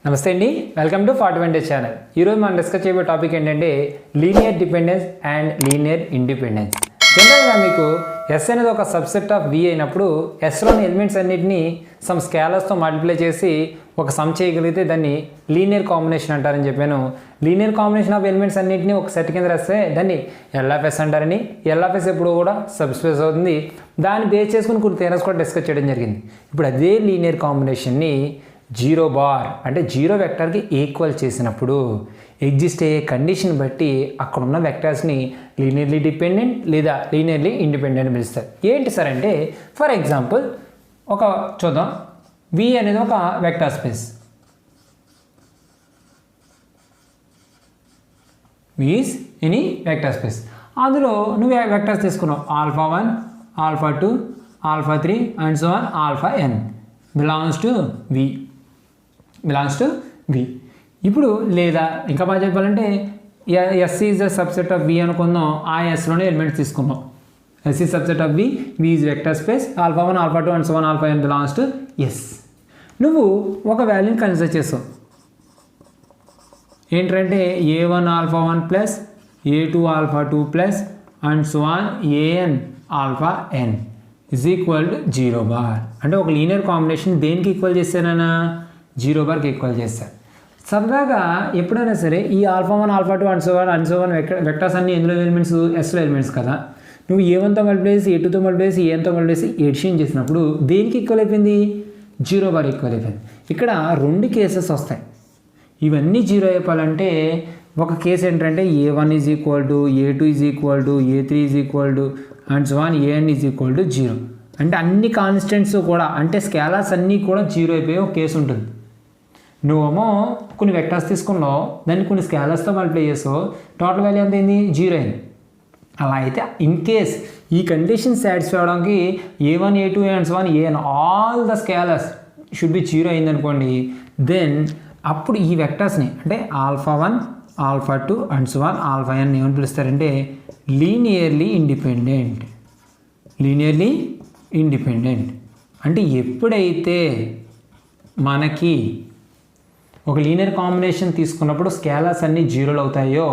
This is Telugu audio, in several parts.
నమస్తే అండి, వెల్కమ్ టు 41 Days ఛానల్. ఈరోజు మనం డిస్కస్ చేయబోయే టాపిక్ ఏంటంటే linear dependence and linear independence. జనరల్గా మీకు ఎస్ అనేది ఒక సబ్సెట్ ఆఫ్ వి అయినప్పుడు ఎస్లోని ఎలిమెంట్స్ అన్నింటినీ సమ్ స్కేలర్స్తో మల్టిప్లై చేసి ఒక సమ్ చేయగలిగితే దాన్ని లీనియర్ కాంబినేషన్ అంటారని చెప్పాను. లీనియర్ కాంబినేషన్ ఆఫ్ ఎలిమెంట్స్ అన్నింటినీ ఒక సెట్ కింద రాస్తే దాన్ని ఎల్ఎఫ్ఎస్ అంటారని. ఎల్ఎఫ్ఎస్ ఎప్పుడు కూడా సబ్స్పేస్ అవుతుంది. దాన్ని బేస్ చేసుకుని కొన్ని థియరమ్స్ కూడా డిస్కస్ చేయడం జరిగింది. ఇప్పుడు అదే లీనియర్ కాంబినేషన్ని జీరో బార్ అంటే జీరో వెక్టర్కి ఈక్వల్ చేసినప్పుడు ఎగ్జిస్ట్ అయ్యే కండిషన్ బట్టి అక్కడ ఉన్న వెక్టర్స్ని లీనియర్లీ డిపెండెంట్ లేదా లీనియర్లీ ఇండిపెండెంట్ పిలుస్తారు. ఏంటి సార్ అంటే, ఫర్ ఎగ్జాంపుల్ ఒక చూద్దాం. వి అనేది ఒక vector space. V is any vector space. అందులో నువ్వు వెక్టర్స్ తీసుకున్నావు α1, α2, α3 and so on α n belongs to V. ఇప్పుడు లేదా ఇంకా బాగా చెప్పాలంటే S is the subset of V అనుకుందాం. ఆ ఎస్లోనే ఎలిమెంట్స్ తీసుకుందాం. S is subset of V is vector space α1, α2 and so on αn belongs to S. నువ్వు ఒక వాల్యూని కన్సిడర్ చేస్తావు. ఏంటంటే a1 α1 plus a2 α2 plus and so on an αn is equal to 0 bar. అంటే ఒక లీనియర్ కాంబినేషన్ దేనికి ఈక్వల్ చేశానన్నా 0 బార్కి ఈక్వల్ చేస్తాను. సరదాగా ఎప్పుడైనా సరే ఈ α1 α2 అండ్ సో ఆన్ వెక్టర్స్ అన్ని ఎందులో ఎలిమెంట్స్, ఎస్లో ఎలిమెంట్స్ కదా. నువ్వు a1తో మల్టిప్లై చేసి a2తో మల్టిప్లై చేసి anతో మల్టిప్లై చేసి ఎడిషన్ చేసినప్పుడు దేనికి ఈక్వల్ అయిపోయింది? 0 బార్ ఈక్వల్ అయిపోయింది. ఇక్కడ రెండు కేసెస్ వస్తాయి. ఇవన్నీ 0 అయిపోవాలంటే ఒక కేసు ఏంటంటే a1 is equal to a2 is equal to a3 is equal to and so on an is equal to 0. అంటే అన్ని కాన్స్టెంట్స్ కూడా అంటే స్కేలర్స్ అన్నీ కూడా 0 అయిపోయి ఒక కేసు ఉంటుంది. నువ్వేమో కొన్ని వెక్టర్స్ తీసుకున్నావు, దాన్ని కొన్ని స్కేలర్స్తో మల్టిప్లై చేసావు, టోటల్ వాల్యూ ఎంత అయింది? 0 అయింది. అలా అయితే ఇన్ కేస్ ఈ కండిషన్ సాటిస్ఫై అవడానికి a1, a2 and so on an all the scalers should be 0 అయింది అనుకోండి. దెన్ అప్పుడు ఈ వెక్టర్స్ని అంటే α1, α2 అండ్ సో ఆన్ αn ఏమని పిలుస్తారంటే లీనియర్లీ ఇండిపెండెంట్. అంటే ఎప్పుడైతే మనకి ఒక లీనియర్ కాంబినేషన్ తీసుకున్నప్పుడు స్కేలర్స్ అన్నీ 0 అవుతాయో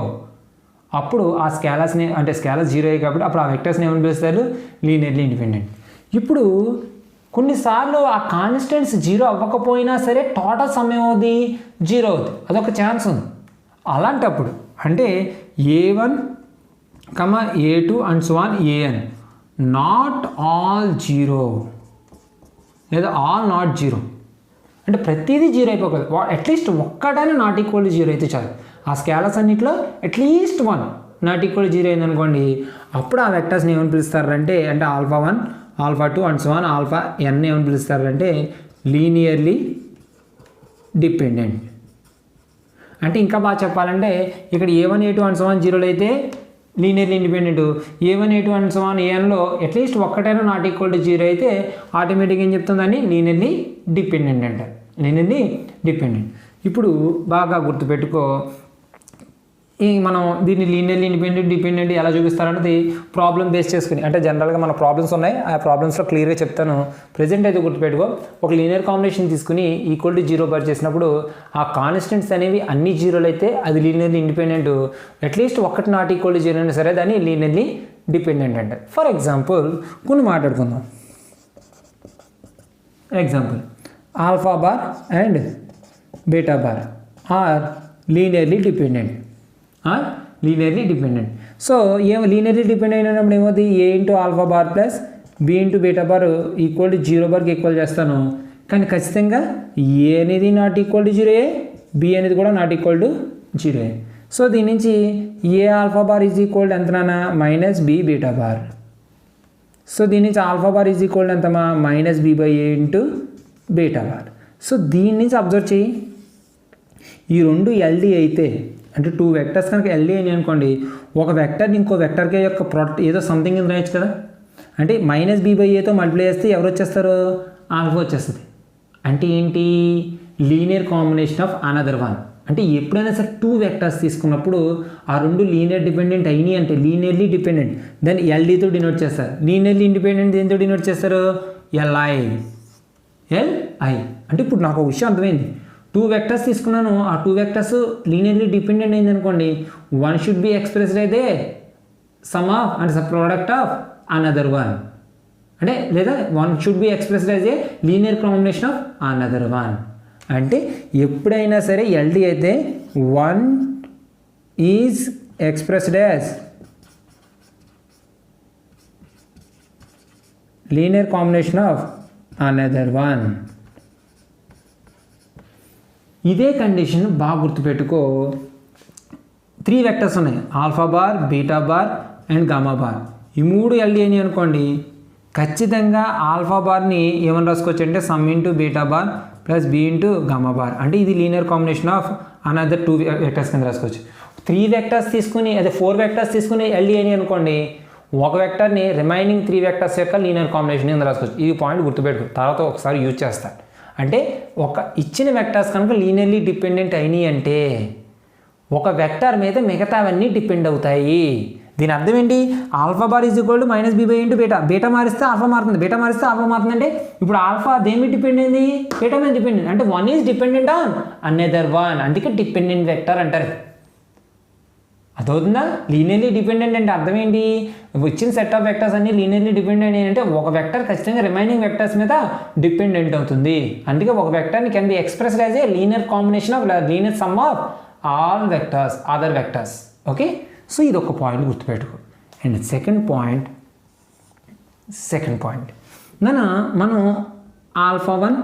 అప్పుడు ఆ స్కేలర్స్ని అంటే స్కేలర్స్ 0 అయ్యాయి కాబట్టి అప్పుడు ఆ వెక్టర్స్ని ఏమని పిలుస్తారు? Linearly independent. ఇప్పుడు కొన్నిసార్లు ఆ కాన్స్టెంట్స్ 0 అవ్వకపోయినా సరే టోటల్ సమ్ ఏమవుతుంది? 0 అవుతుంది. అదొక ఛాన్స్ ఉంది. అలాంటప్పుడు అంటే a1, a2 and so on an not all 0 లేదా ఆల్ నాట్ 0 అంటే ప్రతిదీ 0 అయిపోకూడదు. అట్లీస్ట్ ఒక్కటైనా నాట్ ఈక్వల్ టు 0 అయితే చాలు. ఆ స్కేలర్స్ అన్నింటిలో అట్లీస్ట్ 1 నాట్ ఈక్వల్ టు 0 అయింది అనుకోండి, అప్పుడు ఆ వెక్టర్స్ని ఏమని పిలుస్తారంటే అంటే α1, α2 అండ్ సో ఆన్ αn ఏమని పిలుస్తారంటే లీనియర్లీ డిపెండెంట్. అంటే ఇంకా బాగా చెప్పాలంటే ఇక్కడ a1, a2 and so on 0 అయితే linearly independent. a1, a2 and so on anలో అట్లీస్ట్ ఒక్కటైనా నాట్ ఈక్వల్ టు 0 అయితే ఆటోమేటిక్గా ఏం చెప్తుందని లీనియర్లీ డిపెండెంట్ అంటారు. Linearly dependent. ఇప్పుడు బాగా గుర్తుపెట్టుకో, మనం దీన్ని లీనియర్లీ డిపెండెంట్ ఎలా చూపిస్తారంటే ప్రాబ్లం బేస్ చేసుకుని. అంటే జనరల్గా మన ప్రాబ్లమ్స్ ఉన్నాయి, ఆ ప్రాబ్లమ్స్లో క్లియర్గా చెప్తాను. ప్రెజెంట్ అయితే గుర్తుపెట్టుకో, ఒక లీనియర్ కాంబినేషన్ తీసుకుని ఈక్వల్ టు 0 బార్ చేసినప్పుడు ఆ కాన్స్టెంట్స్ అనేవి అన్ని 0 అయితే అది లీనియర్లీ ఇండిపెండెంట్. అట్లీస్ట్ ఒక్కటి నాట్ ఈక్వల్ టు 0 అయినా సరే దాన్ని లీనియర్లీ డిపెండెంట్ అంటారు. ఫర్ ఎగ్జాంపుల్ కొన్ని మాట్లాడుకుందాం. Example alpha bar and beta bar are linearly dependent. So linearly dependent అయినప్పుడు ఏమవుతుంది? a into alpha bar plus b into beta bar equal to 0 బార్కి ఈక్వల్ చేస్తాను. కానీ ఖచ్చితంగా a అనేది నాట్ ఈక్వల్ టు 0, b అనేది కూడా నాట్ ఈక్వల్ టు 0. సో దీని నుంచి a alpha bar is equal to ఎంతనా minus b beta bar. So దీని నుంచి alpha bar is equal to ఎంతమా minus b by a into beta bar. So దీని నుంచి అబ్జర్వ్ చేయి, ఈ రెండు LD అయితే అంటే 2 వెక్టర్స్ కనుక LD అని అనుకోండి, ఒక వెక్టర్ని ఇంకో వెక్టర్కే యొక్క ప్రొడక్ట్ ఏదో సంథింగ్ అని రాయొచ్చు కదా. అంటే మైనస్ b బై aతో మల్టిప్లై చేస్తే ఎవరు వచ్చేస్తారు? ఆల్ఫా వచ్చేస్తుంది. అంటే ఏంటి? Linear combination of another one. అంటే ఎప్పుడైనా సరే 2 వెక్టర్స్ తీసుకున్నప్పుడు ఆ రెండు లీనియర్ డిపెండెంట్ అయినాయి అంటే లీనియర్లీ డిపెండెంట్ దాన్ని LDతో డినోట్ చేస్తారు. లీనియర్లీ ఇండిపెండెంట్ దేంతో డినోట్ చేస్తారు? LI. అంటే ఇప్పుడు నాకు ఒక విషయం అర్థమైంది. 2 వెక్టర్స్ తీసుకున్నాను, ఆ 2 వెక్టర్స్ లీనియర్లీ డిపెండెంట్ అయింది అనుకోండి, వన్ షుడ్ బి ఎక్స్ప్రెస్డ్ అయితే some of and product of another one, అంటే లేదా one should be expressed as a linear combination of another one. అంటే ఎప్పుడైనా సరే ఎల్డి అయితే one is expressed as linear combination of another one. ఇదే కండిషన్ బాగా గుర్తుపెట్టుకో. 3 వెక్టర్స్ ఉన్నాయి, alpha bar, beta bar and gamma bar. ఈ 3 ఎల్డి అని అనుకోండి, ఖచ్చితంగా ఆల్ఫా బార్ని ఏమని రాసుకోవచ్చు అంటే sum into beta bar plus B into gamma bar. అంటే ఇది linear combination of another 2 vectors కింద రాసుకోవచ్చు. 3 వెక్టర్స్ తీసుకుని అదే 4 వెక్టర్స్ తీసుకుని ఎల్డి అని అనుకోండి, ఒక వెక్టర్ని రిమైనింగ్ 3 వెక్టర్స్ యొక్క లీనియర్ కాంబినేషన్ కింద రాసుకోవచ్చు. ఈ పాయింట్ గుర్తుపెట్టుకో, తర్వాత ఒకసారి యూజ్ చేస్తాను. అంటే ఒక ఇచ్చిన వెక్టర్స్ కనుక లీనియర్లీ డిపెండెంట్ అయినాయి అంటే ఒక వెక్టర్ మీద మిగతావన్నీ డిపెండ్ అవుతాయి. దీని అర్థం ఏంటి? Alpha bar is equal to minus B by into beta. Beta మారిస్తే ఆల్ఫా మారుతుంది, బీటా మారిస్తే ఆల్ఫా మారుతుంది. అంటే ఇప్పుడు ఆల్ఫా దేని మీద డిపెండ్ అయింది? బీటా మీద డిపెండెంట్. అంటే one is dependent on another one, అందుకే డిపెండెంట్ వెక్టర్ అంటారు. అదవుతుందా? లీనియర్లీ డిపెండెంట్ అంటే అర్థం ఏంటి? వచ్చిన సెట్ ఆఫ్ వెక్టర్స్ అన్ని లీనియర్లీ డిపెండెంట్ అంటే ఒక వెక్టర్ ఖచ్చితంగా రిమైనింగ్ వెక్టర్స్ మీద డిపెండెంట్ అవుతుంది. అందుకే ఒక వెక్టర్ని can be expressed as a linear combination of linear sum of all vectors, other vectors. Okay, so ఇది ఒక పాయింట్ గుర్తుపెట్టుకో. అండ్ సెకండ్ పాయింట్ మనం alpha 1,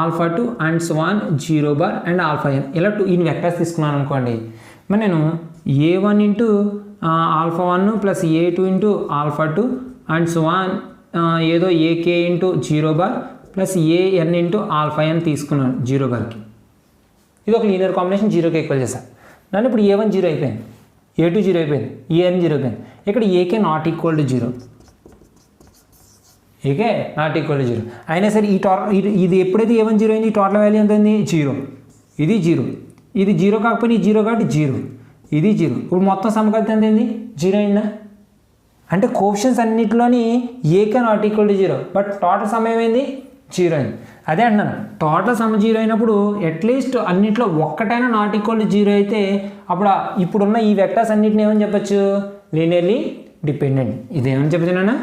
alpha 2 and so on 0 bar and alpha n ఇలా 2 ఇన్ని వెక్టర్స్ తీసుకున్నాను అనుకోండి. మరి నేను a1 into alpha 1 plus a2 into alpha 2 and so on ఏదో ak into 0 bar plus an into alpha n తీసుకున్నాను 0 బార్కి. ఇది ఒక లీనియర్ కాంబినేషన్, 0కి ఈక్వల్ చేశాను. నన్ను ఇప్పుడు a1 0 అయిపోయింది, a2 0 అయిపోయింది, an 0 అయిపోయింది. ఇక్కడ ak not equal to 0, AK not equal to 0 అయినా సరే ఇది ఎప్పుడైతే a1 0 అయింది, ఈ టోటల్ వాల్యూ ఎంత అయింది? 0. ఇది 0, ఇది 0 కాకపోయినా ఈ 0 కాబట్టి 0, ఇది 0. ఇప్పుడు మొత్తం సమకలిత ఎంత అయింది? 0 అయిందా? అంటే కోఎఫిషియన్స్ అన్నింటిలోని AK not equal to 0, but total sum ఏమైంది? 0 అయింది. అదే అంటున్నాను, టోటల్ సమ్ 0 అయినప్పుడు అట్లీస్ట్ అన్నింటిలో ఒక్కటైనా నాట్ ఈక్వల్ టు 0 అయితే అప్పుడు ఇప్పుడున్న ఈ వెక్టర్స్ అన్నింటిని ఏమని చెప్పచ్చు? Linearly dependent. ఇదేమని చెప్పచ్చు?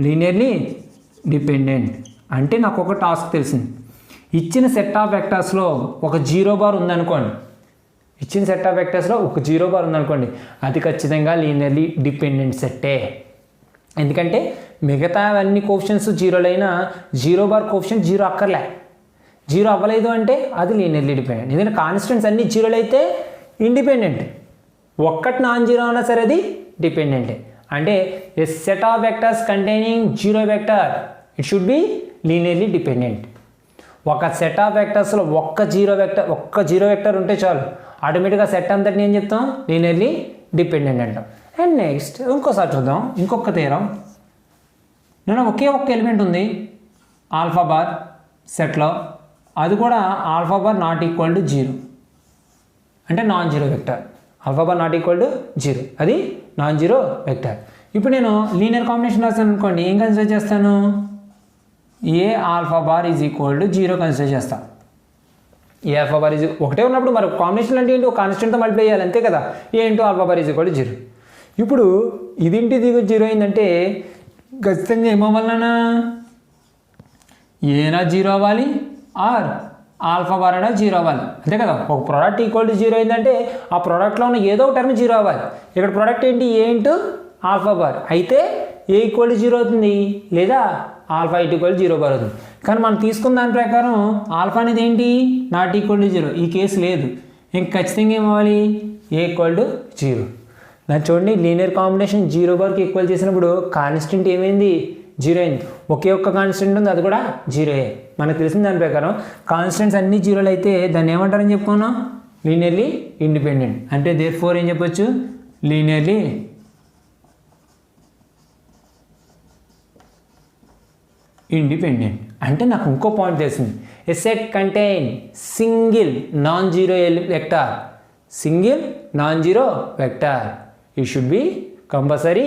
Linearly dependent. అంటే నాకు ఒక టాస్క్ తెలిసింది. ఇచ్చిన సెట్ ఆఫ్ వెక్టర్స్లో ఒక 0 బార్ ఉందనుకోండి, ఇచ్చిన సెట్ ఆఫ్ వెక్టర్స్లో ఒక 0 బార్ ఉందనుకోండి, అది ఖచ్చితంగా లీనియర్లీ డిపెండెంట్ సెట్టే. ఎందుకంటే మిగతా అన్ని కోఎఫిషియన్స్ 0 అయినా 0 బార్ కోఎఫిషియంట్ 0 అక్కర్లే. 0 అవ్వలేదు అంటే అది లీనియర్లీ డిపెండెంట్. ఎందుకంటే కాన్స్టెంట్స్ అన్ని 0 అయితే ఇండిపెండెంట్, ఒక్కటి నాన్ 0 అన్నా సరే అది డిపెండెంటే. అంటే a set of vectors containing 0 vector it should be linearly dependent. ఒక సెట్ ఆఫ్ వెక్టర్స్లో ఒక్క 0 వెక్టర్ ఉంటే చాలు, ఆటోమేటిక్గా సెట్ అంతటిని ఏం చెప్తాం? లీనియర్లీ డిపెండెంట్ అంటాం. అండ్ నెక్స్ట్ ఇంకోసారి చూద్దాం, ఇంకొక థియరం. నేను ఒకే ఒక్క ఎలిమెంట్ ఉంది ఆల్ఫా బార్ సెట్లో, అది కూడా alpha bar not equal to 0, అంటే non 0 vector. Alpha bar not equal to 0, అది నాన్ 0 వెక్టర్. ఇప్పుడు నేను లీనియర్ కాంబినేషన్ రాస్తాను అనుకోండి, ఏం కన్సిడర్ చేస్తాను? A alpha bar is equal to 0 consider చేస్తాను. ఏ ఆల్ఫా బార్ ఈజ్ ఒకటే ఉన్నప్పుడు మరి కాంబినేషన్ అంటే ఏంటి? ఒక కాన్స్టెంట్తో మల్టిప్లై చేయాలి, అంతే కదా. A into alpha bar is equal to 0. ఇప్పుడు ఇదింటి దిగు 0 అయిందంటే ఖచ్చితంగా ఏమవ్వాలన్నా ఏనా 0 అవ్వాలి, ఆర్ ఆల్ఫా బార్ అయినా 0 అవ్వాలి, అంతే కదా. ఒక ప్రోడక్ట్ ఈక్వల్ టు 0 అయిందంటే ఆ ప్రోడక్ట్లో ఉన్న ఏదో ఒక టర్మ్ 0 అవ్వాలి. ఇక్కడ ప్రోడక్ట్ ఏంటి? ఏ ఇంటూ ఆల్ఫా బార్. అయితే ఏ ఈక్వల్ టు 0 అవుతుంది, లేదా ఆల్ఫా ఈక్వల్ టు 0 బార్ అవుతుంది. కానీ మనం తీసుకున్న దాని ప్రకారం ఆల్ఫా అనేది ఏంటి? Not equal to 0. ఈ కేసు లేదు, ఇంక ఖచ్చితంగా ఏమవ్వాలి? ఏ ఈక్వల్ టు 0. దాన్ని చూడండి, లీనియర్ కాంబినేషన్ 0 బార్కి ఈక్వల్ చేసినప్పుడు కాన్స్టెంట్ ఏమైంది? 0 అయింది. ఒకే ఒక్క కాన్స్టెంట్ ఉంది, అది కూడా 0. మనకు తెలిసిన దాని ప్రకారం కాన్స్టెంట్స్ అన్ని 0 అయితే దాన్ని ఏమంటారని చెప్పుకున్నాం? Linearly independent. అంటే దేర్ఫోర్ ఏం చెప్పొచ్చు? Linearly independent. అంటే నాకు ఇంకో పాయింట్ తెలిసింది. ఎ set contain single non 0 vector, single non 0 vector, it should be compulsory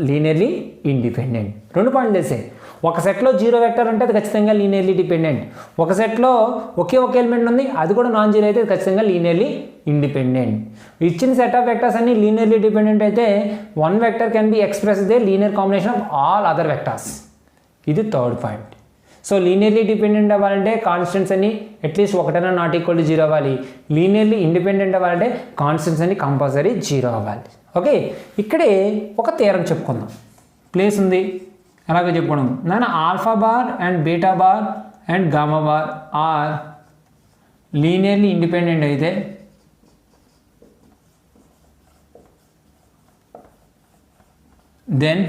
linearly independent. 2 పాయింట్లు తెలిసాయి. ఒక సెట్లో జీరో వెక్టర్ ఉంటే అది ఖచ్చితంగా లీనియర్లీ డిపెండెంట్. ఒక సెట్లో ఒకే ఒక ఎలిమెంట్ ఉంది, అది కూడా నాన్ జీరో అయితే అది ఖచ్చితంగా లీనియర్లీ ఇండిపెండెంట్. ఇచ్చిన సెట్ ఆఫ్ వెక్టర్స్ అన్ని లీనియర్లీ డిపెండెంట్ అయితే one vector can be express the linear combination of all other vectors. ఇది third point. So linearly dependent అవ్వాలంటే కాన్స్టెంట్స్ అన్ని అట్లీస్ట్ ఒకటైనా నాట్ ఈక్వల్ టు జీరో అవ్వాలి. లీనియర్లీ ఇండిపెండెంట్ అవ్వాలంటే కాన్స్టెంట్స్ అన్ని కంపల్సరీ జీరో అవ్వాలి. ఓకే, ఇక్కడే ఒక థియరం చెప్పుకుందాం. ప్లేస్ ఉంది, అలాగే చెప్పుకోవడం నాన్న alpha bar and beta bar and gamma bar are linearly independent అయితే then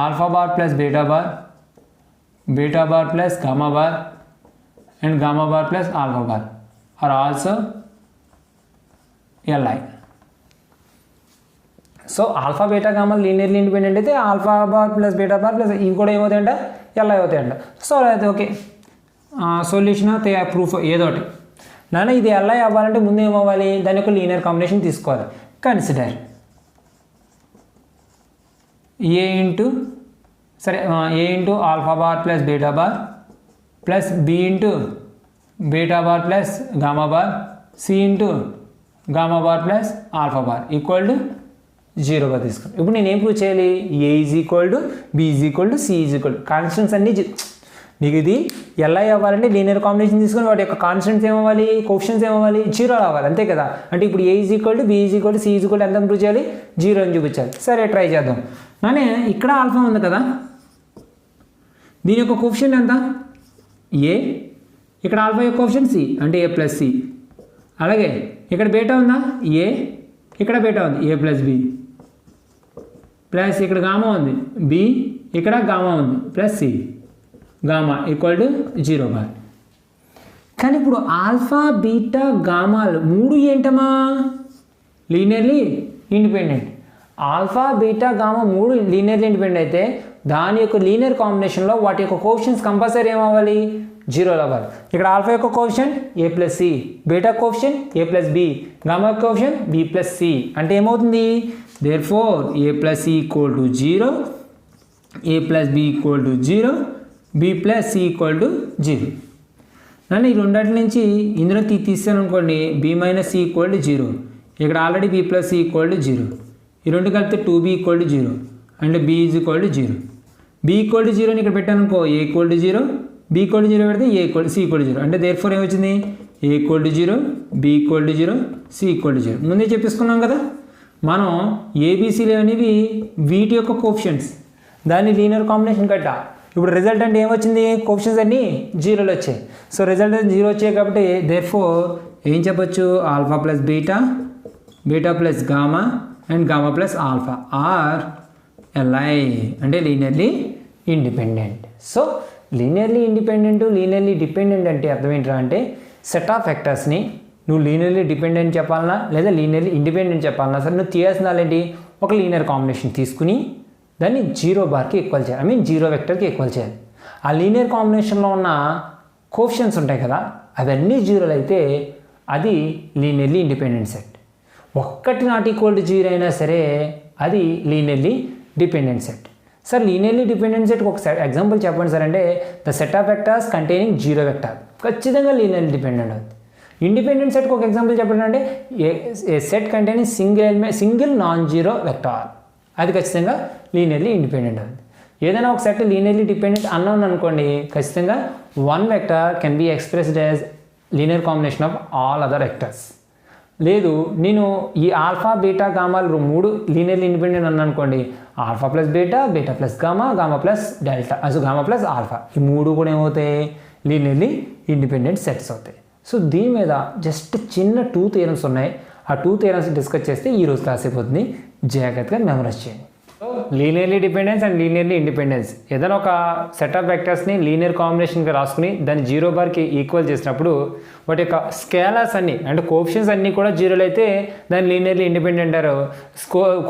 alpha bar plus beta bar plus gamma bar and gamma bar plus alpha bar are also Li. So alpha beta gamma linearly independent అయితే alpha bar plus beta bar plus ఇవి కూడా ఏమవుతాయంట Li అవుతాయంట. సో అయితే ఓకే, సొల్యూషన్ ప్రూఫ్ ఏదో ఒకటి. నాన్న ఇది Li అవ్వాలంటే ముందు ఏమవ్వాలి, దాని యొక్క లీనియర్ కాంబినేషన్ తీసుకోవాలి. Consider A into alpha bar plus beta bar plus B into beta bar plus gamma bar C into gamma bar plus alpha bar equal to జీరోగా తీసుకోండి. ఇప్పుడు నేను ఏం ప్రూవ్ చేయాలి, A is equal to B is equal to C is equal to constants అన్నీ నీకు ఇది Li అవ్వాలంటే లీనియర్ కాంబినేషన్ తీసుకొని వాటి యొక్క కాన్స్టెంట్స్ ఏమవ్వాలి, కోఎఫిషియెంట్స్ ఏమవ్వాలి, జీరో రావాలి, అంతే కదా. అంటే ఇప్పుడు A is equal to B is equal to C is equal to ఎంత ప్రూవ్ చేయాలి, జీరో అని చూపించాలి. సరే ట్రై చేద్దాం. నానే ఇక్కడ ఆల్ఫా ఉంది కదా, దీని యొక్క కోఎఫిషియంట్ ఎంత ఏ, ఇక్కడ ఆల్ఫా యొక్క కోఎఫిషియంట్ సి అంటే ఏ ప్లస్ సి. అలాగే ఇక్కడ బీటా ఉందా ఏ, ఇక్కడ బీటా ఉంది ఏ ప్లస్ బి ప్లస్ ఇక్కడ గామా ఉంది బి, ఇక్కడ గామా ఉంది plus C, gamma equal to zero bar. కానీ ఇప్పుడు ఆల్ఫా బీటా గామాలు మూడు ఏంటమ్మా linearly independent. Alpha beta gamma మూడు లీనియర్లీ ఇండిపెండెంట్ అయితే దాని యొక్క లీనియర్ కాంబినేషన్లో వాటి యొక్క కోఎఫిషియంట్స్ కంపల్సరీ ఏమవ్వాలి, జీరోలు అవ్వాలి. ఇక్కడ ఆల్ఫా యొక్క coefficient A plus C, beta coefficient A plus B, gamma యొక్క కోఎఫిషియంట్ బి ప్లస్ సి. అంటే ఏమవుతుంది, therefore A plus C equal to zero, A plus B equal to zero, B plus C equal to zero. నన్ను ఈ రెండింటి నుంచి ఇందులో తీసాను అనుకోండి, B minus C equal to zero, ఇక్కడ already B plus C equal to zero, ఈ రెండు కలిపితే 2b ఈక్వల్ టు జీరో అంటే B is equal to zero. B equal to జీరోని ఇక్కడ పెట్టాను అనుకో, A equal to zero, B equal to zero పెడితే సి ఈక్వల్ టు జీరో. అంటే దేర్ఫోర్ ఏమొచ్చింది, A equal to zero, B equal to zero, C equal to zero. ముందే చెప్పేసుకున్నాం కదా మనం, ఏబీసీలు అనేవి వీటి యొక్క కోఎఫిషియంట్స్, దాన్ని లీనియర్ కాంబినేషన్ కట్టా. ఇప్పుడు రిజల్ట్ అంటే ఏమొచ్చింది, కోఎఫిషియంట్స్ అన్నీ జీరోలు వచ్చాయి. సో రిజల్ట్ జీరో వచ్చాయి కాబట్టి దేర్ఫోర్ ఏం చెప్పొచ్చు, alpha plus beta, beta plus gamma and gamma plus alpha are Li అంటే linearly independent. So linearly independent, linearly dependent అంటే అర్థం ఏంటంటే అంటే సెట్ ఆఫ్ వెక్టర్స్ని నువ్వు లీనియర్లీ డిపెండెంట్ చెప్పాలన్నా లేదా లీనియర్లీ ఇండిపెండెంట్ చెప్పాలన్నా సరే నువ్వు చేయాల్సిన ఏంటి, ఒక లీనియర్ కాంబినేషన్ తీసుకుని దాన్ని జీరో బార్కి ఈక్వల్ చేయాలి, జీరో వెక్టర్కి ఈక్వల్ చేయాలి. ఆ లీనియర్ కాంబినేషన్లో ఉన్న కోఎఫిషియంట్స్ ఉంటాయి కదా అవన్నీ జీరోలు అయితే అది లీనియర్లీ ఇండిపెండెంట్ సెట్. ఒక్కటి నాట్ ఈక్వల్ టు జీరో అయినా సరే అది linearly dependent set. Sir linearly dependent సెట్కి ఒక ఎగ్జాంపుల్ చెప్పండి సార్ అంటే the set of vectors containing zero vector ఖచ్చితంగా లీనియర్లీ డిపెండెంట్ అవుతుంది. ఇండిపెండెంట్ సెట్కి ఒక ఎగ్జాంపుల్ చెప్పండి అంటే a set containing single non zero vector, అది ఖచ్చితంగా లీనియర్లీ ఇండిపెండెంట్ అవుతుంది. ఏదైనా ఒక సెట్ లీనియర్లీ డిపెండెంట్ అన్నాను అనుకోండి, ఖచ్చితంగా one vector can be expressed as linear combination of all other vectors. లేదు నేను ఈ ఆల్ఫా బీటా గామాలు మూడు లీనియర్లీ ఇండిపెండెంట్ అన్నాను అనుకోండి, alpha plus beta, beta plus gamma, gamma plus delta, gamma plus alpha, ఈ మూడు కూడా ఏమవుతాయి, లీనియర్లీ ఇండిపెండెంట్ సెట్స్ అవుతాయి. సో దీని మీద జస్ట్ చిన్న 2 థియరమ్స్ ఉన్నాయి, ఆ 2 థియరమ్స్ డిస్కస్ చేస్తే ఈరోజు క్లాస్ అయిపోతుంది, జాగ్రత్తగా మెమరైజ్ చేయండి. Linearly dependence and linearly independence ఏదైనా ఒక సెట్ ఆఫ్ వెక్టర్స్ని లీనియర్ కాంబినేషన్గా రాసుకుని దాన్ని జీరో బార్కి ఈక్వల్ చేసినప్పుడు వాటి యొక్క స్కేలర్స్ అన్నీ అంటే కోఎఫిషియంట్స్ అన్నీ కూడా జీరోలు అయితే దాన్ని లీనియర్లీ ఇండిపెండెంట్ అంటారు.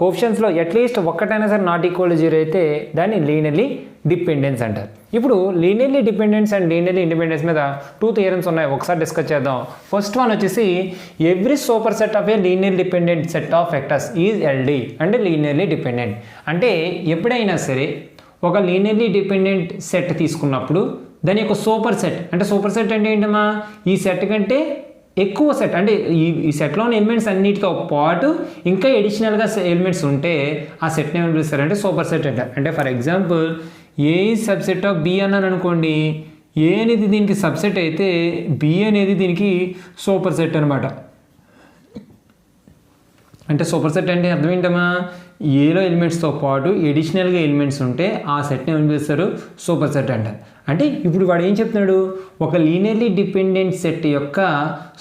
కోఎఫిషియంట్స్లో అట్లీస్ట్ ఒక్కటైనా సరే నాట్ ఈక్వల్ టు జీరో అయితే దాన్ని లీనియర్లీ డిపెండెన్స్ అంటారు. ఇప్పుడు linearly dependence and linearly independence మీద 2 థియరమ్స్ ఉన్నాయి, ఒకసారి డిస్కస్ చేద్దాం. ఫస్ట్ వన్ వచ్చేసి every super set of a linear dependent set of vectors is LD అంటే లీనియర్లీ డిపెండెంట్. అంటే ఎప్పుడైనా సరే ఒక లీనియర్లీ డిపెండెంట్ సెట్ తీసుకున్నప్పుడు దాని యొక్క సూపర్ సెట్ అంటే సూపర్ సెట్ అంటే ఏంటమ్మా ఈ సెట్ కంటే ఎక్కువ సెట్ అంటే ఈ సెట్లో ఉన్న ఎలిమెంట్స్ అన్నిటితో పాటు ఇంకా ఎడిషనల్గా ఎలిమెంట్స్ ఉంటే ఆ సెట్ని ఏమని పిలుస్తారంటే సూపర్ సెట్ అంటే for example A subset of B అన్నాను అనుకోండి ఏ అనేది దీనికి సబ్సెట్ అయితే బి అనేది దీనికి సూపర్ సెట్ అనమాట. అంటే సూపర్ సెట్ అంటే అర్థం ఏంటమ్మా ఏలో ఎలిమెంట్స్తో పాటు ఎడిషనల్గా ఎలిమెంట్స్ ఉంటే ఆ సెట్ని ఏమని పిలుస్తారు సూపర్ సెట్ అంటారు. అంటే ఇప్పుడు వాడు ఏం చెప్తున్నాడు ఒక లీనియర్లీ డిపెండెంట్ సెట్ యొక్క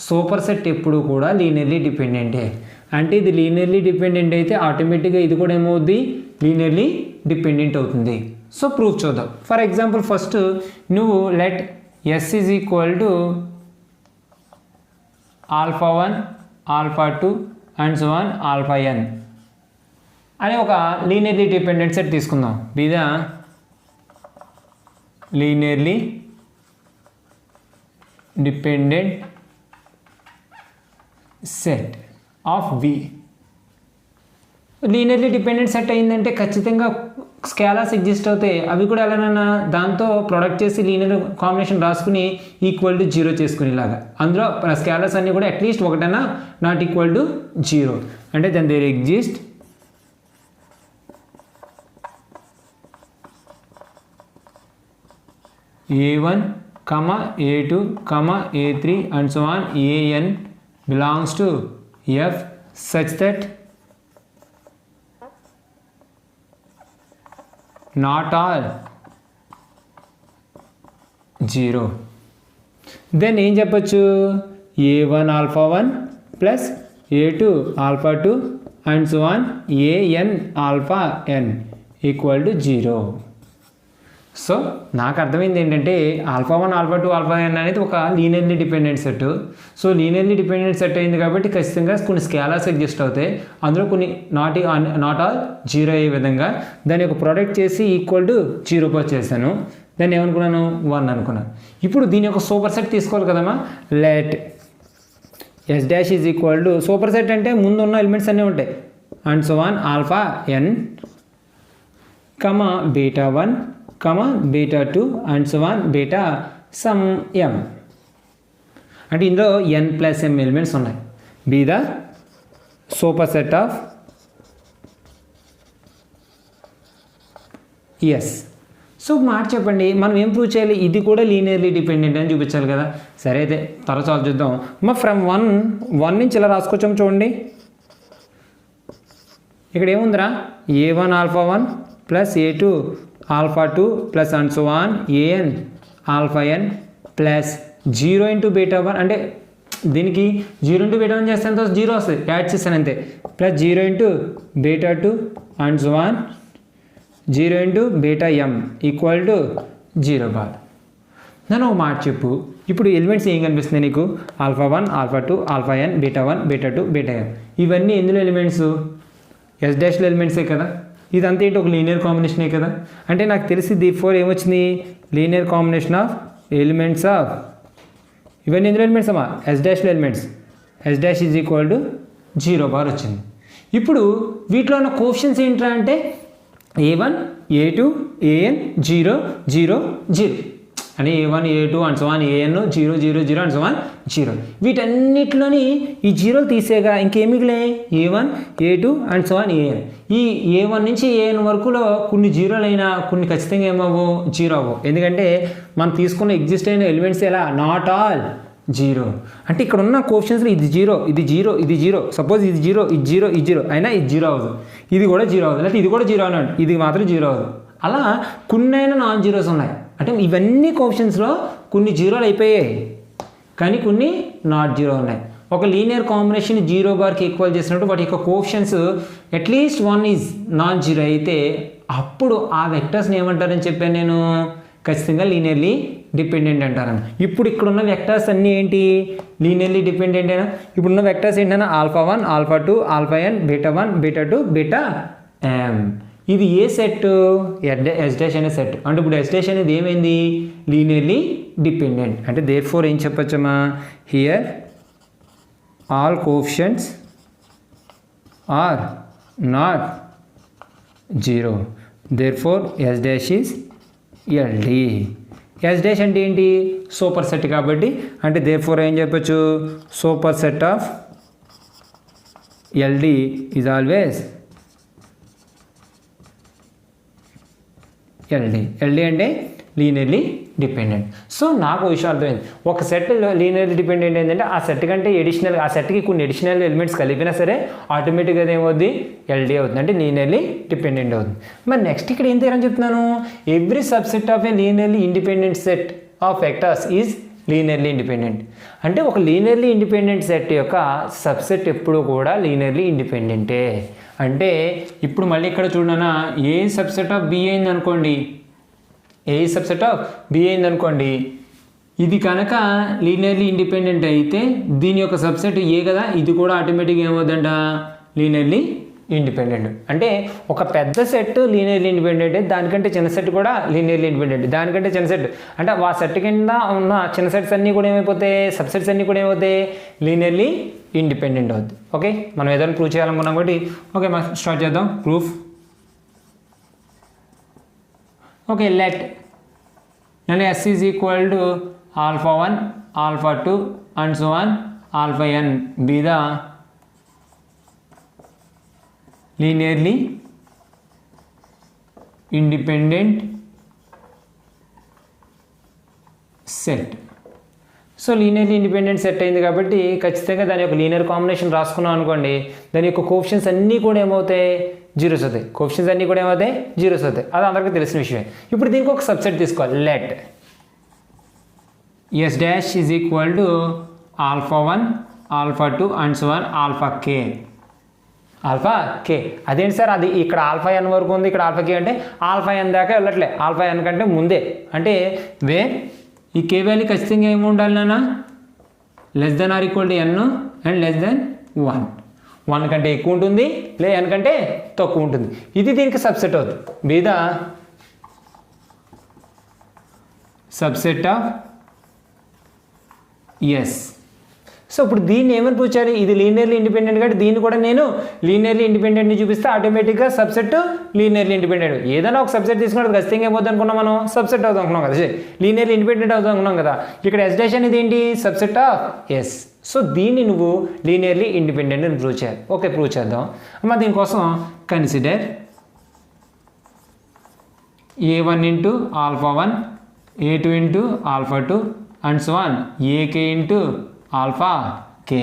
సూపర్ సెట్ ఎప్పుడు కూడా లీనియర్లీ డిపెండెంటే. అంటే ఇది లీనియర్లీ డిపెండెంట్ అయితే ఆటోమేటిక్గా ఇది కూడా ఏమవుద్ది లీనియర్లీ డిపెండెంట్ అవుతుంది. సో ప్రూఫ్ చూద్దాం. ఫర్ ఎగ్జాంపుల్ ఫస్ట్ నువ్వు let S is equal to alpha 1 alpha 2 and so on alpha n అనే ఒక లీనియర్లీ డిపెండెంట్ సెట్ తీసుకుందాం. మీద linearly dependent set of V. Linearly dependent set అయిందంటే ఖచ్చితంగా స్కేలార్స్ ఎగ్జిస్ట్ అవుతాయి. అవి కూడా ఎలానైనా దాంతో ప్రొడక్ట్ చేసి లీనియర్ కాంబినేషన్ రాసుకుని ఈక్వల్ టు 0 చేసుకునేలాగా. అందులో స్కేలార్స్ అన్నీ కూడా అట్లీస్ట్ ఒకటైనా నాట్ ఈక్వల్ టు 0 అంటే then there exist a1, a2, a3 and so on an belongs to f such that not all 0. then ఏం చెప్పచ్చు a1 alpha 1 plus a2 alpha 2 and so on an alpha n equal to 0. So నాకు అర్థమైంది ఏంటంటే ఆల్ఫా 1 ఆల్ఫా 2 ఆల్ఫా ఎన్ అనేది ఒక linearly dependent set. So linearly dependent set అయింది కాబట్టి ఖచ్చితంగా కొన్ని స్కేలార్స్ ఎగ్జిస్ట్ అవుతాయి. అందులో కొన్ని నాట్ ఆల్ 0 అయ్యే విధంగా దాని యొక్క ప్రోడక్ట్ చేసి ఈక్వల్ టు 0 చేశాను. దాన్ని ఏమనుకున్నాను 1 అనుకున్నాను. ఇప్పుడు దీని యొక్క సూపర్ సెట్ తీసుకోవాలి కదమ్మా. Let S dash is equal to super set అంటే ముందు ఉన్న ఎలిమెంట్స్ అన్నీ ఉంటాయి and so on alpha N beta 1 beta 2 and so on beta some m. అంటే ఇందులో n plus m ఎలిమెంట్స్ ఉన్నాయి. Be the super set of S. So మాట చెప్పండి మనం ఏం ప్రూవ్ చేయాలి ఇది కూడా లీనియర్లీ డిపెండెంట్ అని చూపించాలి కదా. సరే అయితే తర్వాత సాల్వ్ చేద్దాం. మా ఫ్రమ్ 1 నుంచి ఇలా రాసుకొచ్చాము చూడండి. ఇక్కడ ఏముందిరా a1 alpha 1 plus a2 alpha 2 plus and so on an alpha n plus 0 into beta 1 అంటే దీనికి 0 into beta 1 చేస్తే ఎంత 0 వస్తుంది యాడ్ చేస్తాను అంతే. Plus 0 into beta 2 and so on 0 into beta m equal to 0 bar. నన్ను ఒక మాట చెప్పు ఇప్పుడు ఎలిమెంట్స్ ఏం కనిపిస్తుంది నీకు alpha 1 alpha 2 alpha n beta 1 beta 2 beta m ఇవన్నీ ఎందులో ఎలిమెంట్స్ ఎస్ డాష్లో ఎలిమెంట్సే కదా. ఇదంతా ఏంటి ఒక లీనియర్ కాంబినేషనే కదా. అంటే నాకు తెలిసి D4 ఏమొచ్చింది linear combination of elements of ఇవన్నీ ఎందులో ఎలిమెంట్స్ అమ్మా ఎస్ డాష్లో elements. S dash is equal to 0 bar వచ్చింది. ఇప్పుడు వీటిలో ఉన్న కోఎఫిషియెంట్స్ ఏంట్రా అంటే a1 a2 an 0 0 0 అంటే a1 a2 and so on an 0 0 0 and so on 0. వీటన్నిటిలోని ఈ 0 తీసేగా ఇంకేం మిగిలే a1 a2 and so on an. ఈ a1 నుంచి an వరకులో కొన్ని 0లు అయినా కొన్ని ఖచ్చితంగా ఏమవ్వవు 0 అవ్వవు. ఎందుకంటే మనం తీసుకున్న ఎగ్జిస్ట్ అయిన ఎలిమెంట్స్ ఎలా నాట్ ఆల్ 0. అంటే ఇక్కడ ఉన్న కోఎఫిషియెంట్స్లో ఇది 0 ఇది 0 ఇది 0 సపోజ్ ఇది 0 ఇది 0 ఇది 0 అయినా ఇది 0 అవ్వదు. ఇది కూడా 0 అవ్వదు. లేకపోతే ఇది కూడా 0 అన్నాడు ఇది మాత్రం 0 అవ్వదు. అలా కొన్ని అయినా నాన్ జీరోస్ ఉన్నాయి. అంటే ఇవన్నీ కోఎఫిషియెంట్స్లో కొన్ని 0లు అయిపోయాయి కానీ కొన్ని నాట్ 0 ఉన్నాయి. ఒక లీనియర్ కాంబినేషన్ 0 బార్కి ఈక్వల్ చేసినప్పుడు వాటి యొక్క కోఎఫిషియెంట్స్ అట్లీస్ట్ 1 ఈజ్ నాన్ 0 అయితే అప్పుడు ఆ వెక్టర్స్ని ఏమంటారని చెప్పాను నేను ఖచ్చితంగా లీనియర్లీ డిపెండెంట్ అంటారని. ఇప్పుడు ఇక్కడున్న వెక్టర్స్ అన్నీ ఏంటి లీనియర్లీ డిపెండెంట్ అయినా. ఇప్పుడున్న వెక్టర్స్ ఏంటన్నా alpha 1 alpha 2 alpha n beta 1 beta 2 beta m. ఇది ఏ సెట్ ఎస్ డాష్ అనే సెట్. అంటే ఇప్పుడు ఎస్ డాష్ అనేది ఏమైంది లీనియర్లీ డిపెండెంట్. అంటే దేర్ ఫోర్ ఏం చెప్పచ్చమ్మా here all coefficients are not 0 therefore S dash is LD. S dash అంటే ఏంటి? సూపర్ సెట్ కాబట్టి, అంటే దేర్ఫోర్ ఏం చెప్పచ్చు? Super set of LD is always LD అంటే లీనియర్లీ డిపెండెంట్. సో నాకు విషయం అర్థమైంది. ఒక సెట్ లీనియర్లీ డిపెండెంట్ ఏంటంటే ఆ సెట్ కంటే ఎడిషనల్, ఆ సెట్కి కొన్ని ఎడిషనల్ ఎలిమెంట్స్ కలిపినా సరే ఆటోమేటిక్గా ఏమవుద్ది? ఎల్డి అవుతుంది, అంటే లీనియర్లీ డిపెండెంట్ అవుతుంది. మరి నెక్స్ట్ ఇక్కడ ఏం తీరని చెప్తున్నాను? Every subset of A linearly independent set of vectors is linearly independent. అంటే ఒక లీనియర్లీ ఇండిపెండెంట్ సెట్ యొక్క సబ్సెట్ ఎప్పుడు కూడా లీనియర్లీ ఇండిపెండెంటే. అంటే ఇప్పుడు మళ్ళీ ఇక్కడ చూడనా, ఏ సబ్సెట్ ఆఫ్ బి అయింది అనుకోండి, ఏ సబ్సెట్ ఆఫ్ బి అయింది అనుకోండి, ఇది కనుక లీనియర్లీ ఇండిపెండెంట్ అయితే దీని యొక్క సబ్సెట్ ఏ కదా, ఇది కూడా ఆటోమేటిక్గా ఏమవుతుందంట? Linearly independent. అంటే ఒక పెద్ద సెట్ లీనియర్లీ ఇండిపెండెంట్, దానికంటే చిన్న సెట్ కూడా లీనియర్లీ ఇండిపెండెంట్, దానికంటే చిన్న సెట్ అంటే ఆ సెట్ కింద ఉన్న చిన్న సెట్స్ అన్నీ కూడా ఏమైపోతాయి? సబ్సెట్స్ అన్నీ కూడా ఏమవుతాయి? లీనియర్లీ ఇండిపెండెంట్ అవుద్ది. ఓకే, మనం ఏదైనా ప్రూవ్ చేయాలనుకున్నాం కాబట్టి ఓకే మనం స్టార్ట్ చేద్దాం ప్రూఫ్. ఓకే, లెట్ నన్ను S is equal to alpha 1 alpha 2 and so on alpha n be the linearly independent set. So linearly independent set అయింది కాబట్టి ఖచ్చితంగా దాని యొక్క లీనియర్ కాంబినేషన్ రాసుకున్నాం అనుకోండి, దాని యొక్క కోఎఫిషియెంట్స్ అన్నీ కూడా ఏమవుతాయి? జీరోస్ అవుతాయి. కోఎఫిషియెంట్స్ అన్నీ కూడా ఏమవుతాయి? జీరోస్ అవుతాయి. అది అందరికీ తెలిసిన విషయమే. ఇప్పుడు దీనికి ఒక సబ్సెట్ తీసుకోవాలి. Let S dash is equal to alpha 1 alpha 2 and so on alpha k. Alpha k అదేంటి సార్, అది ఇక్కడ ఆల్ఫా ఎన్ వరకు ఉంది, ఇక్కడ ఆల్ఫా కే అంటే ఆల్ఫా ఎన్ దాకా వెళ్ళట్లే, ఆల్ఫా ఎన్ కంటే ముందే. అంటే ఈ కే వాల్యూ ఖచ్చితంగా ఏమి ఉండాలి నాన్న? Less than or equal to N and less than 1. 1 కంటే ఎక్కువ ఉంటుంది, లే ఎన్ కంటే తక్కువ ఉంటుంది. ఇది దీనికి సబ్సెట్ అవుతుంది. Be the subset of S. So ఇప్పుడు దీన్ని ఏమని పూచాలి? ఇది లీనియర్లీ ఇండిపెండెంట్ కాబట్టి దీన్ని కూడా నేను లీనియర్లీ ఇండిపెండెంట్ని చూపిస్తే ఆటోమేటిక్గా సబ్సెట్ లీనియర్లీ ఇండిపెండెంట్. ఏదైనా ఒక సబ్సెట్ తీసుకున్నప్పుడు ఖచ్చితంగా ఏమవుతుంది అనుకున్నాం? మనం సబ్సెట్ అవుతాం అనుకున్నాం కదా, లీనియర్లీ ఇండిపెండెంట్ అవుతాం అనుకున్నాం కదా. ఇక్కడ ఎస్ డాష్ అనేది ఏంటి? Subset of S. సో దీన్ని నువ్వు లీనియర్లీ ఇండిపెండెంట్ అని ప్రూవ్ చేయాలి. ఓకే, ప్రూవ్ చేద్దాం. అమ్మ దీనికోసం consider a1 into alpha 1 a2 into alpha 2 and so on ak into alpha K,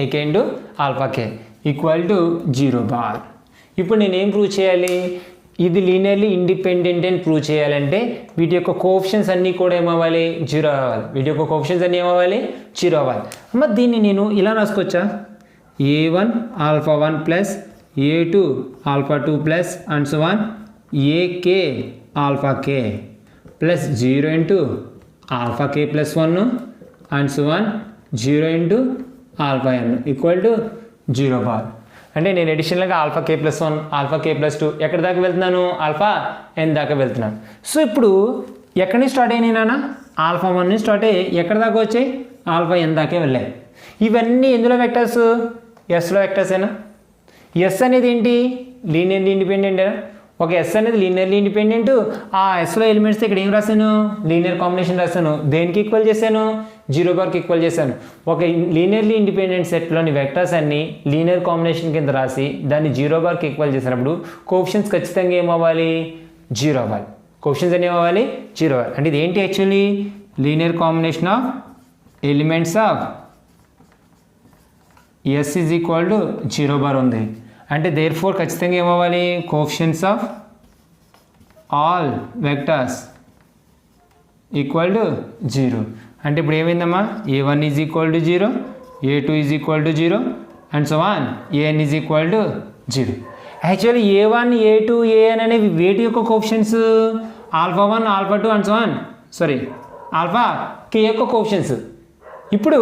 ak into alpha K equal to 0 bar. ఇప్పుడు నేనేం ప్రూవ్ చేయాలి? ఇది లీనియర్లీ ఇండిపెండెంట్ అని ప్రూవ్ చేయాలంటే వీటి యొక్క కోఎఫిషియెంట్స్ అన్నీ కూడా ఏమవ్వాలి? 0 అవ్వాలి. వీటి యొక్క కోఎఫిషియెంట్స్ అన్నీ ఏమవ్వాలి? 0 అవ్వాలి. అమ్మ దీన్ని నేను ఇలా రాసుకోవచ్చా? a1 alpha 1 plus a2 alpha 2 plus and so on ak alpha K plus 0 into alpha K plus 1 and so on 0 into alpha n equal to 0 bar. అంటే నేను అడిషనల్గా ఆల్ఫా కే ప్లస్ 1 ఆల్ఫా కే ప్లస్ 2 ఎక్కడి దాకా వెళ్తున్నాను? ఆల్ఫా n దాకా వెళ్తున్నాను. సో ఇప్పుడు ఎక్కడి నుంచి స్టార్ట్ అయినాయి నాన్న? ఆల్ఫా 1 నుంచి స్టార్ట్ అయ్యి ఎక్కడి దాకా వచ్చాయి? ఆల్ఫా n దాకే వెళ్ళాయి. ఇవన్నీ ఎందులో వెక్టర్స్? ఎస్లో వెక్టర్సేనా? ఎస్ అనేది ఏంటి? లీనియర్లీ ఇండిపెండెంటేనా? ఒక ఎస్ అనేది లీనియర్లీ ఇండిపెండెంట్. ఆ ఎస్లో ఎలిమెంట్స్ ఇక్కడ ఏం రాశాను? లీనియర్ కాంబినేషన్ రాశాను. దేనికి ఈక్వల్ చేశాను? 0 బార్కి ఈక్వల్ చేశాను. ఒక లీనియర్లీ ఇండిపెండెంట్ సెట్లోని వెక్టర్స్ అన్ని లీనియర్ కాంబినేషన్ కింద రాసి దాన్ని 0 బార్కి ఈక్వల్ చేసినప్పుడు కోఎఫిషియెంట్స్ ఖచ్చితంగా ఏమవ్వాలి? 0 అవ్వాలి. కోఎఫిషియెంట్స్ అన్ని ఏమవ్వాలి? 0 అవ్వాలి. అంటే ఇది ఏంటి actually? Linear combination of elements of S is equal to 0 bar ఉంది. అంటే దేర్ ఫోర్ ఖచ్చితంగా ఏమవ్వాలి? Coefficients of all vectors equal to 0. అంటే ఇప్పుడు ఏమైందమ్మా? a1 is equal to 0, a2 is equal to 0 and so on an is equal to 0. Actually a1 a2 an అనేవి వేటి యొక్క coefficients? Alpha 1 alpha 2 and so on alpha k యొక్క కోఎఫిషియెంట్స్. ఇప్పుడు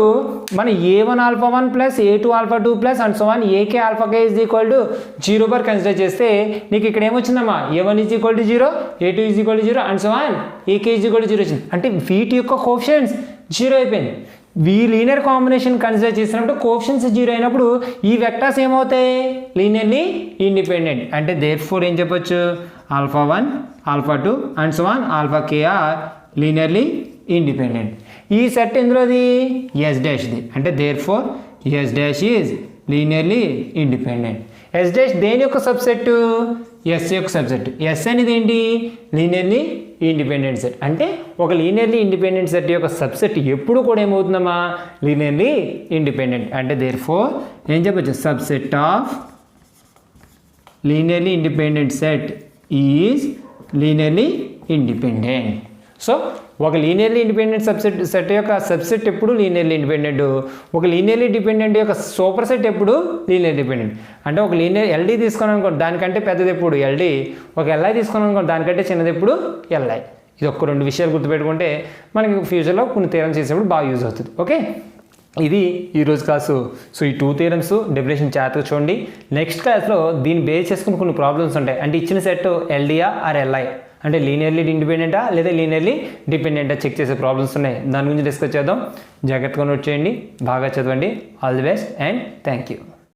మన a1 alpha 1 plus a2 alpha 2 plus and so on ak alpha k is equal to 0 bar consider చేస్తే నీకు ఇక్కడ ఏమొచ్చిందమ్మా? a1 is equal to 0, a2 is equal to 0 and so on ak is equal to 0 వచ్చింది. అంటే వీటి యొక్క కోఎఫిషియెంట్స్ 0 అయిపోయింది. వీ లీనియర్ కాంబినేషన్ కన్సిడర్ చేసినప్పుడు కోఎఫిషియెంట్స్ 0 అయినప్పుడు ఈ వెక్టర్స్ ఏమవుతాయి? Linearly independent. అంటే దేర్ ఫోర్ ఏం చెప్పొచ్చు? alpha 1, alpha 2 and so on alpha k are linearly independent. ఈ సెట్ ఎందులోది ఎస్ డాష్ది అంటే therefore S dash is linearly independent. S dash దేని యొక్క సబ్సెట్ ఎస్ యొక్క సబ్సెట్. ఎస్ అనేది ఏంటి లీనియర్లీ ఇండిపెండెంట్ సెట్ అంటే ఒక లీనియర్లీ ఇండిపెండెంట్ సెట్ యొక్క సబ్సెట్ ఎప్పుడు కూడా ఏమవుతుందమ్మా లీనియర్లీ ఇండిపెండెంట్ అంటే దేర్ ఫోర్ ఏం చెప్పచ్చు subset of linearly independent set is linearly independent. So ఒక లీనియర్లీ ఇండిపెండెంట్ సెట్ యొక్క సబ్సెట్ ఎప్పుడు లీనియర్లీ ఇండిపెండెంట్, ఒక లీనియర్లీ డిపెండెంట్ యొక్క సూపర్ సెట్ ఎప్పుడు లీనియర్ డిపెండెంట్. అంటే ఒక లీనియర్ ఎల్డీ తీసుకున్నాం అనుకోండి దానికంటే పెద్దది ఎప్పుడు ఎల్డీ, ఒక ఎల్ఐ తీసుకున్నాం అనుకోండి దానికంటే చిన్నది ఎప్పుడు ఎల్ఐ. ఇది ఒక్క రెండు విషయాలు గుర్తుపెట్టుకుంటే మనకి ఫ్యూచర్లో కొన్ని థియరమ్స్ చేసేప్పుడు బాగా యూజ్ అవుతుంది. ఓకే, ఇది ఈరోజు క్లాసు. సో ఈ 2 థియరమ్స్ డెఫినేషన్ జాగ్రత్తగా చూడండి. నెక్స్ట్ క్లాస్లో దీన్ని బేస్ చేసుకుని కొన్ని ప్రాబ్లమ్స్ ఉంటాయి. అంటే ఇచ్చిన సెట్ ఎల్డియా ఆర్ ఎల్ఐ అంటే లీనియర్లీ ఇండిపెండెంటా లేదా లీనియర్లీ డిపెండెంటా చెక్ చేసే ప్రాబ్లమ్స్ ఉన్నాయి. దాని గురించి డిస్కస్ చేద్దాం. జాగ్రత్తగా నోట్ చేయండి, బాగా చదవండి. All the best and thank you.